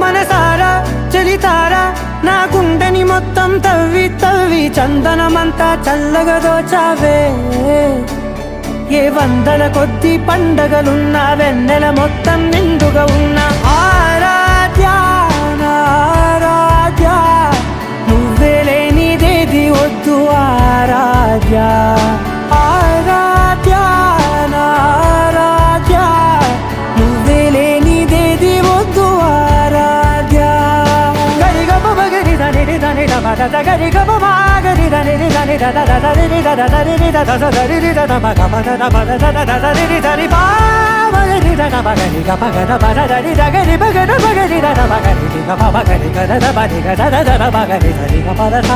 మనసారా చలితారా నా గుండెని మొత్తం తవ్వి తవ్వి చందనమంతా చల్లగా దోచావే ఏ వందల కొద్ది పండగలున్న వెన్నెల మొత్తం నిండుగా ఉన్న ఆరాధ్య నా ఆరాధ్య నువ్వే లేనిదేది వద్దు ఆరాధ్య ఆరాధ్య నా ఆరాధ్య నువ్వే లేనిదేది వద్దు ఆరాధ్య గరిగమ మగరి దని దని దద గరిగమ మాగరి దని దని దద దరి దద దరి దద దరి దద మగ మద మద దద దరి దరి బా మగరి దద మగరి గమ గద మద దరి దగరి మగద మగరి దద మగరి గమ మగరి గద మగరి గద దద మగరి దరి గమ దద